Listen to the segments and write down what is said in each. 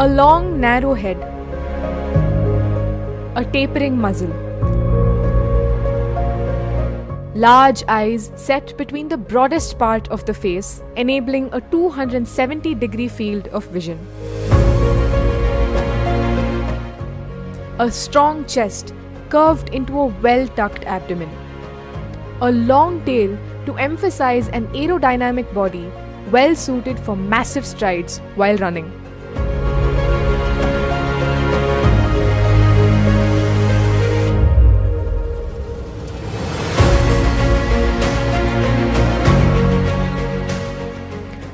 A long, narrow head, a tapering muzzle, large eyes set between the broadest part of the face, enabling a 270-degree field of vision. A strong chest curved into a well-tucked abdomen. A long tail to emphasize an aerodynamic body well suited for massive strides while running.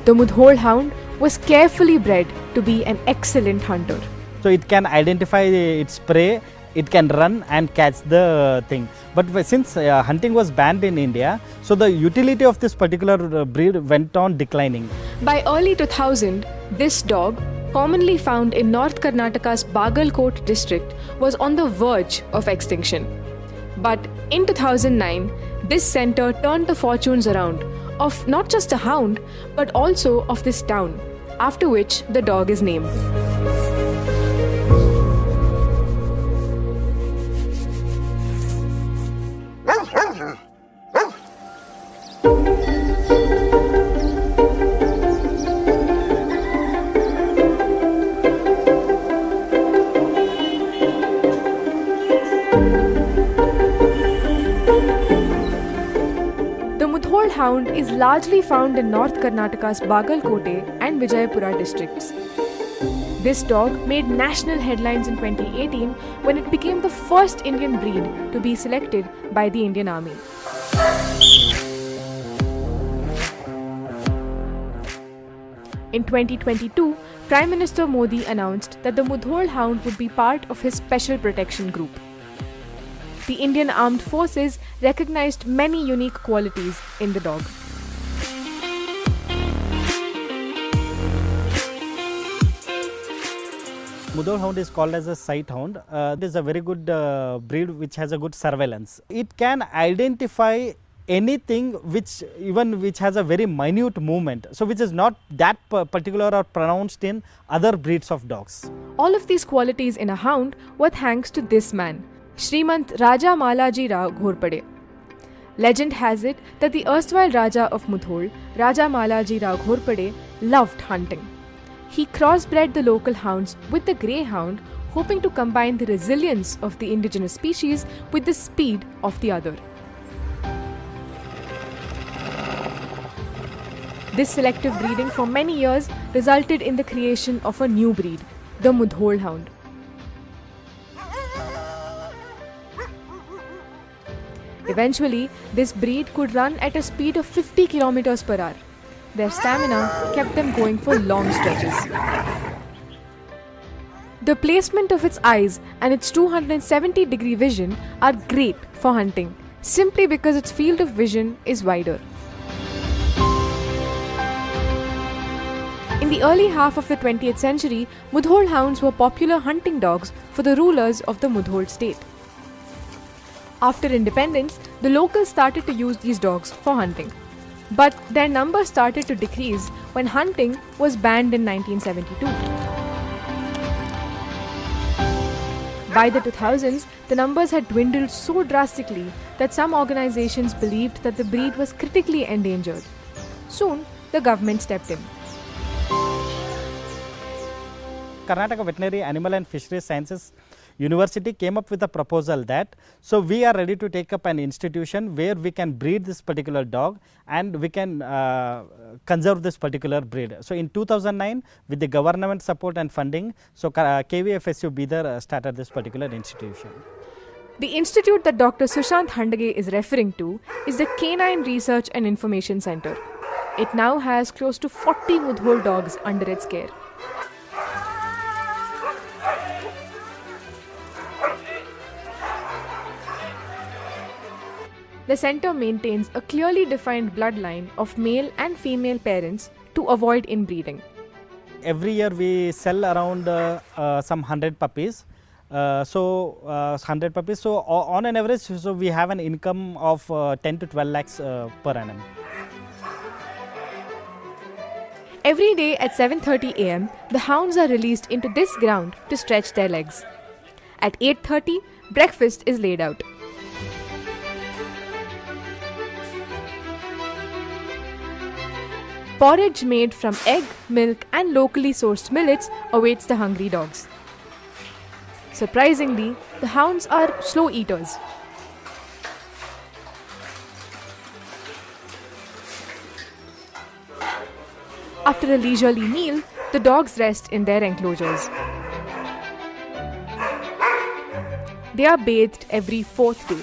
The Mudhol hound was carefully bred to be an excellent hunter. So it can identify its prey, it can run and catch the thing. But since hunting was banned in India, so the utility of this particular breed went on declining. By early 2000, this dog, commonly found in North Karnataka's Bagalkot district, was on the verge of extinction. But in 2009, this centre turned the fortunes around of not just a hound, but also of this town, after which the dog is named. The Mudhol hound is largely found in North Karnataka's Bagalkote and Vijayapura districts. This dog made national headlines in 2018 when it became the first Indian breed to be selected by the Indian Army. In 2022, Prime Minister Modi announced that the Mudhol hound would be part of his special protection group. The Indian Armed Forces recognized many unique qualities in the dog. Mudhol hound is called as a sight hound. It is a very good breed which has a good surveillance. It can identify anything which has a very minute movement, so which is not that particular or pronounced in other breeds of dogs. All of these qualities in a hound were thanks to this man, Shrimant Raja Malaji Rao Ghorpade. Legend has it that the erstwhile Raja of Mudhol, Raja Malaji Rao Ghorpade, loved hunting. He crossbred the local hounds with the greyhound, hoping to combine the resilience of the indigenous species with the speed of the other. This selective breeding for many years resulted in the creation of a new breed, the Mudhol hound. Eventually, this breed could run at a speed of 50 km per hour. Their stamina kept them going for long stretches. The placement of its eyes and its 270-degree vision are great for hunting, simply because its field of vision is wider. In the early half of the 20th century, Mudhol hounds were popular hunting dogs for the rulers of the Mudhol state. After independence, the locals started to use these dogs for hunting. But their number started to decrease when hunting was banned in 1972. By the 2000s, the numbers had dwindled so drastically that some organizations believed that the breed was critically endangered. Soon, the government stepped in. Karnataka Veterinary Animal and Fisheries Sciences University came up with a proposal that, so we are ready to take up an institution where we can breed this particular dog and we can conserve this particular breed. So in 2009, with the government support and funding, so KVFSU Bidar started this particular institution. The institute that Dr. Sushant Handage is referring to is the Canine Research and Information Center. It now has close to 40 Mudhol dogs under its care. The center maintains a clearly defined bloodline of male and female parents to avoid inbreeding. Every year we sell around some 100 puppies. 100 puppies. So on an average, so we have an income of 10 to 12 lakhs per annum. Every day at 7:30 a.m., the hounds are released into this ground to stretch their legs. At 8:30, breakfast is laid out. Porridge made from egg, milk and locally sourced millets awaits the hungry dogs. Surprisingly, the hounds are slow eaters. After a leisurely meal, the dogs rest in their enclosures. They are bathed every 4th day.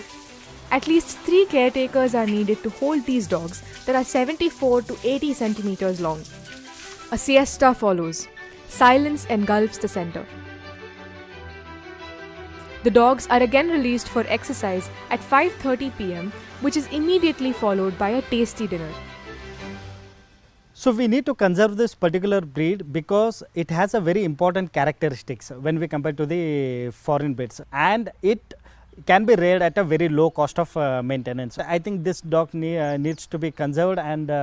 At least 3 caretakers are needed to hold these dogs that are 74 to 80 centimeters long. A siesta follows. Silence engulfs the center. The dogs are again released for exercise at 5:30 p.m., which is immediately followed by a tasty dinner. So we need to conserve this particular breed because it has a very important characteristics when we compare to the foreign breeds, and it can be reared at a very low cost of maintenance. I think this dog needs to be conserved, and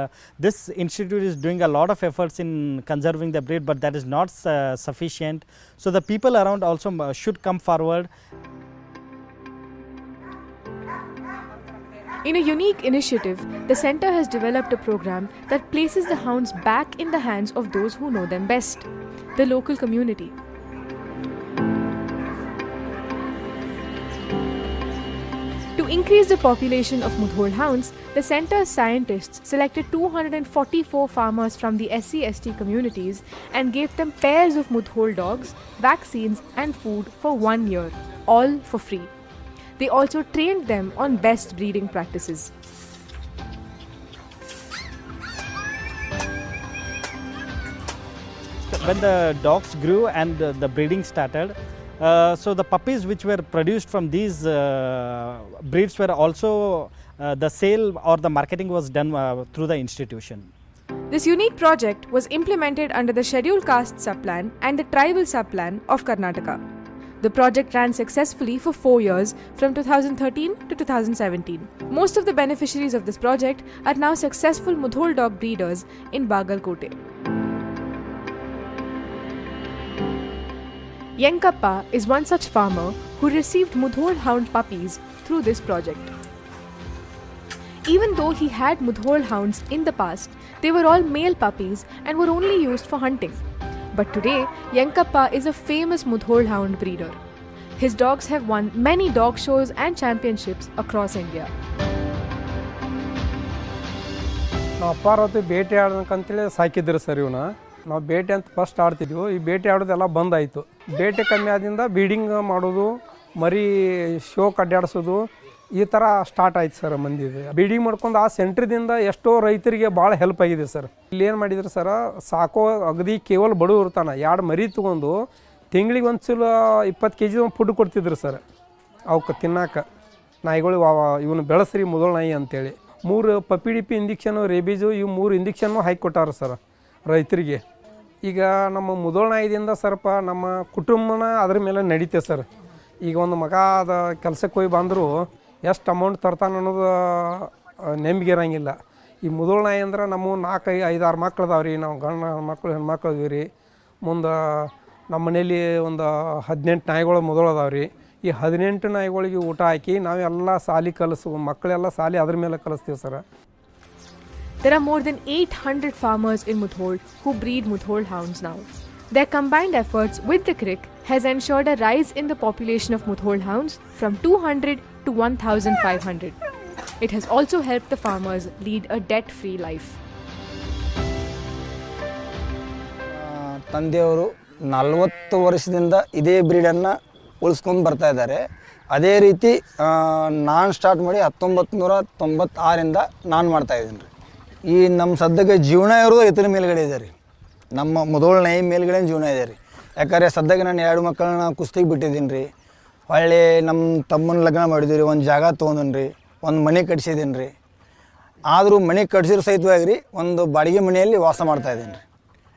this institute is doing a lot of efforts in conserving the breed, but that is not sufficient. So the people around also should come forward. In a unique initiative, the center has developed a program that places the hounds back in the hands of those who know them best, the local community. To increase the population of Mudhol hounds, the center's scientists selected 244 farmers from the SC/ST communities and gave them pairs of Mudhol dogs, vaccines and food for 1 year, all for free. They also trained them on best breeding practices. When the dogs grew and the breeding started, so the puppies which were produced from these breeds were also the sale or the marketing was done through the institution. This unique project was implemented under the Scheduled Caste Subplan and the Tribal Subplan of Karnataka. The project ran successfully for 4 years from 2013 to 2017. Most of the beneficiaries of this project are now successful Mudhol dog breeders in Bagalkote. Yenkappa is one such farmer who received Mudhol hound puppies through this project. Even though he had Mudhol hounds in the past, they were all male puppies and were only used for hunting. But today, Yenkappa is a famous Mudhol hound breeder. His dogs have won many dog shows and championships across India. ನಾವು ಅಪ್ಪಾರವತ್ತು ಬೇಟೆ ಆಡೋದಕ್ಕಂತೇಳಿ ಸಾಕಿದ್ರು sir ಇವನ್ನ. ನಾವು ಬೇಟೆ ಅಂತ first ಆಡ್ತಿದ್ವಿ. ಈ ಬೇಟೆ ಆಡೋದೆಲ್ಲ ಬಂದಾಯಿತು. ಬೇಟೆ ಕಮ್ಮಿ ಆದಿಂದ ಬೀಡಿಂಗ್ ಮಾಡೋದು, ಮರಿ ಶೋಕ್ ಅಡ್ಡಾಡಿಸೋದು ಈ ಥರ ಸ್ಟಾರ್ಟ್ ಆಯ್ತು ಸರ್ ಮಂದಿದು. ಬೀಡಿಂಗ್ ಮಾಡ್ಕೊಂಡು ಆ ಸೆಂಟ್ರದಿಂದ ಎಷ್ಟೋ ರೈತರಿಗೆ ಭಾಳ ಹೆಲ್ಪ್ ಆಗಿದೆ ಸರ್. ಇಲ್ಲಿ ಏನು ಮಾಡಿದ್ರು ಸರ, ಸಾಕೋ ಅಗದಿ ಕೇವಲ ಬಡವರು ಇರ್ತಾನೆ 2 ಮರಿ ತೊಗೊಂಡು ತಿಂಗಳಿಗೆ ಒಂದು ಸಲ 20 kg ಫುಡ್ ಕೊಡ್ತಿದ್ರು ಸರ್ ಅವಕ್ಕೆ ತಿನ್ನಾಕ. ನಾಯಿಗಳು ಇವನು ಬೆಳೆಸ್ರಿ ಮುದೋಳ ನಾಯಿ ಅಂತೇಳಿ 3 ಪಪ್ಪಿ ಡಿಪಿ ಇಂಜೆಕ್ಷನು, ರೇಬೀಸು ಇವು 3 ಇಂಜೆಕ್ಷನ್ನು ಹಾಕಿ ಕೊಟ್ಟಾರ ಸರ್ ರೈತರಿಗೆ. ಈಗ ನಮ್ಮ ಮುದೋಳ ನಾಯಿದಿಂದ ಸ್ವಲ್ಪ ನಮ್ಮ ಕುಟುಂಬನ ಅದ್ರ ಮೇಲೆ ನಡೀತೆ ಸರ್. ಈಗ ಒಂದು ಮಗ ಅದ ಕೆಲಸಕ್ಕೆ ಹೋಗಿ ಬಂದರೂ ಎಷ್ಟು ಅಮೌಂಟ್ ತರ್ತಾನೆ ಅನ್ನೋದು ನೆಂಬಿಗೆ ಇರೋಂಗಿಲ್ಲ. ಈ ಮುದೋಳ ನಾಯಿ ಅಂದ್ರೆ ನಮ್ಮ 4-5-6 ಮಕ್ಳು ಅದಾವೆ ರೀ. ನಾವು ಗಂಡು ಮಕ್ಕಳು ಹೆಣ್ಮಕ್ಳು ಇದೀವಿ ರೀ. ಮುಂದೆ ನಮ್ಮ ಮನೇಲಿ ಒಂದು 18 ನಾಯಿಗಳು ಮುದೋಳ ಅದಾವೆ ರೀ. ಈ 18 ನಾಯಿಗಳಿಗೆ ಊಟ ಹಾಕಿ ನಾವೆಲ್ಲ ಸಾಲಿ ಮಕ್ಕಳೆಲ್ಲ ಸಾಲಿ ಅದ್ರ ಮೇಲೆ ಕಲಿಸ್ತೀವಿ sir. There are more than 800 farmers in Mudhol who breed Mudhol hounds now. Their combined efforts with the CRIC has ensured a rise in the population of Mudhol hounds from 200 to 1,500. It has also helped the farmers lead a debt-free life. ತಂದೆಯವರು 40 ವರ್ಷದಿಂದ ಇದೇ ಬ್ರೀಡನ್ನು ಉಳಿಸ್ಕೊಂಡು ಬರ್ತಾ ಇದ್ದಾರೆ. ಅದೇ ರೀತಿ ನಾನು start ಮಾಡಿ 1996ರಿಂದ ನಾನು ಮಾಡ್ತಾಯಿದ್ದೀನಿ ರೀ. ಈ ನಮ್ಮ ಸದ್ಯಕ್ಕೆ ಜೀವನ ಇರೋದು ಇತರ ಮೇಲ್ಗಡೆ ಇದೆ ರೀ. ನಮ್ಮ ಮುದೋಳ ನಾಯಿ ಮೇಲ್ಗಡೆ ಜೀವನ ಇದೆ ರೀ. ಯಾಕಂದರೆ ಸದ್ಯಕ್ಕೆ ನಾನು 2 ಮಕ್ಕಳನ್ನ ಕುಸ್ತಿಗೆ ಬಿಟ್ಟಿದ್ದೀನಿ ರೀ. ಹೊಳ್ಳಿ ನಮ್ಮ ತಮ್ಮನ ಲಗ್ನ ಮಾಡಿದ್ವಿ ರೀ. ಒಂದು ಜಾಗ ತೊಗೊಂಡೀನಿ ರೀ. ಒಂದು ಮನೆ ಕಟ್ಸಿದ್ದೀನಿ ರೀ. ಆದರೂ ಮನೆ ಕಟ್ಸಿರೋ ಸಹಿತವಾಗಿ ರೀ ಒಂದು ಬಾಡಿಗೆ ಮನೆಯಲ್ಲಿ ವಾಸ ಮಾಡ್ತಾಯಿದ್ದೀನಿ ರೀ.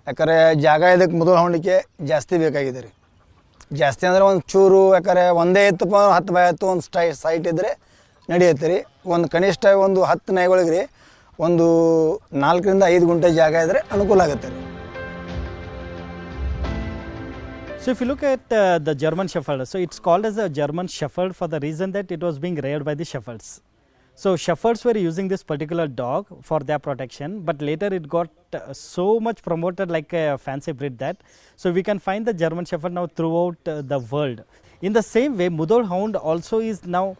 ಯಾಕಂದರೆ ಜಾಗ ಇದಕ್ಕೆ ಮುದೋಳ ಹೊಂಡಕ್ಕೆ ಜಾಸ್ತಿ ಬೇಕಾಗಿದೆ ರೀ. ಜಾಸ್ತಿ ಅಂದರೆ ಒಂದು ಚೂರು, ಯಾಕಂದರೆ ಒಂದೇ ಇತ್ತಪ್ಪ 10x10 ಒಂದು ಸೈಟ್ ಇದ್ದರೆ ನಡೆಯುತ್ತೆ ರೀ. ಒಂದು ಕನಿಷ್ಠ ಒಂದು 10 ನಾಯಿಗಳಿಗೆ ರೀ ಒಂದು 4ರಿಂದ 5 ಗುಂಟೆ ಜಾಗ ಇದ್ದರೆ ಅನುಕೂಲ ಆಗುತ್ತೆ ರೀ. So if you look at the German Shepherd, so it's called as a German Shepherd for the reason that it was being reared by the shepherds. So shepherds were using this particular dog for their protection, but later it got so much promoted like a fancy breed that, so we can find the German Shepherd now throughout the world. In the same way, Mudhol Hound also is now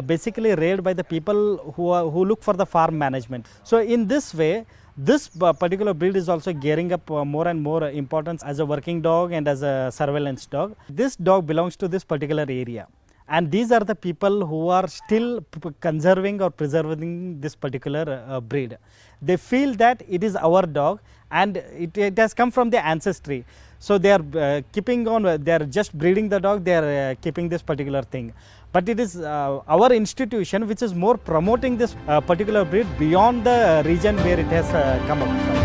basically reared by the people who look for the farm management. So in this way, this particular breed is also gearing up more and more importance as a working dog and as a surveillance dog. This dog belongs to this particular area, and these are the people who are still conserving or preserving this particular breed. They feel that it is our dog and it has come from their ancestry. So they are keeping on, they are just breeding the dog, they are keeping this particular thing. But it is our institution which is more promoting this particular breed beyond the region where it has come up from.